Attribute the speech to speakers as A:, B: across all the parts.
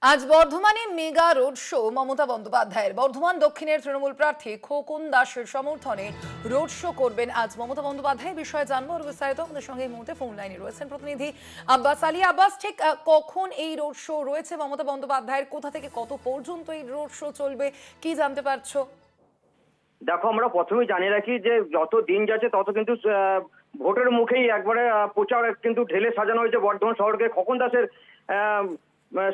A: আজ বর্ধমানে mega road show Mamata বন্দ্যোপাধ্যায়ের। বর্ধমান দক্ষিণের তৃণমূল প্রার্থী খোকন দাসের সমর্থনে রোড শো করবেন আজ মমতা বন্দ্যোপাধ্যায়। বিষয়ে জানবো আরো বিস্তারিত। আমাদের সঙ্গে এই মুহূর্তে ফোন লাইনে রয়েছেন প্রতিনিধি আব্বাস আলী। আব্বাস, ঠিক কখন এই রোড শো রয়েছে মমতা বন্দ্যোপাধ্যায়ের? কোথা থেকে কত পর্যন্ত এই রোড শো চলবে, কি জানতে পারছো?
B: দেখো, আমরা প্রথমেই জানিয়ে রাখি যে যত দিন যাচ্ছে তত কিন্তু ভোটের মুখেই একবারে প্রচার কিন্তু ঢেলে সাজানো হয়েছে বর্ধমান শহরকে খোকন দাসের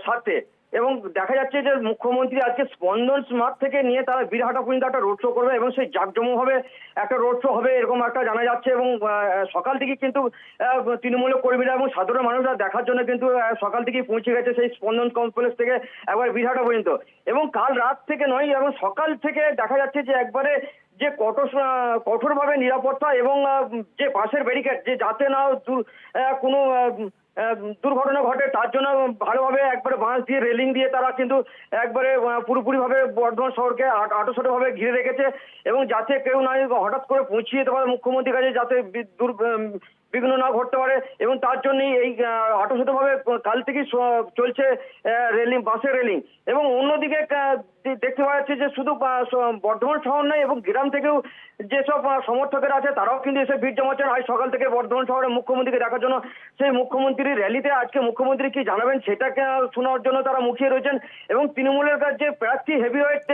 B: স্বার্থে। এবং দেখা যাচ্ছে যে মুখ্যমন্ত্রী আজকে স্পন্দন স্মার্ট থেকে নিয়ে তারা বীরহাটা পর্যন্ত একটা রোড শো করবে এবং সেই জাঁকজমকভাবে একটা রোড শো হবে এরকম একটা জানা যাচ্ছে। এবং সকাল থেকে কিন্তু তৃণমূলের কর্মীরা এবং সাধারণ মানুষরা দেখার জন্য কিন্তু সকাল থেকেই পৌঁছে গেছে সেই স্পন্দন কমপ্লেক্স থেকে একবার বীরহাটা পর্যন্ত। এবং কাল রাত থেকে নয়, এবং সকাল থেকে দেখা যাচ্ছে যে একবারে যে কঠোরভাবে নিরাপত্তা এবং যে বাসের ব্যারিকেড, যে যাতে না কোনো দুর্ঘটনা ঘটে তার জন্য ভালোভাবে একবারে বাঁশ দিয়ে রেলিং দিয়ে তারা কিন্তু একবারে পুরোপুরিভাবে বর্ধমান শহরকে আটোসাটোভাবে ঘিরে রেখেছে। এবং যাতে কেউ না হঠাৎ করে পৌঁছে যেতে পারে মুখ্যমন্ত্রীর কাছে, যাতে বিঘ্ন না ঘটতে পারে। এবং তার জন্যই এই আটোসাটোভাবে কাল থেকেই চলছে রেলিং, বাসের রেলিং। এবং অন্যদিকে দেখতে পাওয়া যাচ্ছে যে শুধু বর্ধমান শহর নয় এবং গ্রাম থেকেও যেসব সমর্থকেরা আছে তারাও কিন্তু এসে ভিড় জমাচ্ছেন আজ সকাল থেকে বর্ধমান শহরে মুখ্যমন্ত্রীকে দেখার জন্য। সেই মুখ্যমন্ত্রীর র্যালিতে আজকে মুখ্যমন্ত্রী কি জানাবেন সেটাকে শোনার জন্য তারা মুখিয়ে রয়েছেন। এবং তৃণমূলের যে প্রার্থী হেভিওয়েট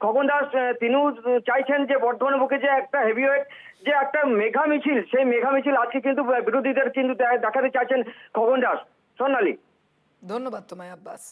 B: খোকন দাস, তিনিও চাইছেন যে বর্ধমানের বুকে যে একটা হেভিওয়েট যে একটা মেঘা মিছিল, সেই মেঘা মিছিল আজকে কিন্তু বিরোধীদের কিন্তু দেখাতে চাইছেন খোকন দাস। সোনালী,
A: ধন্যবাদ তোমায় আব্বাস।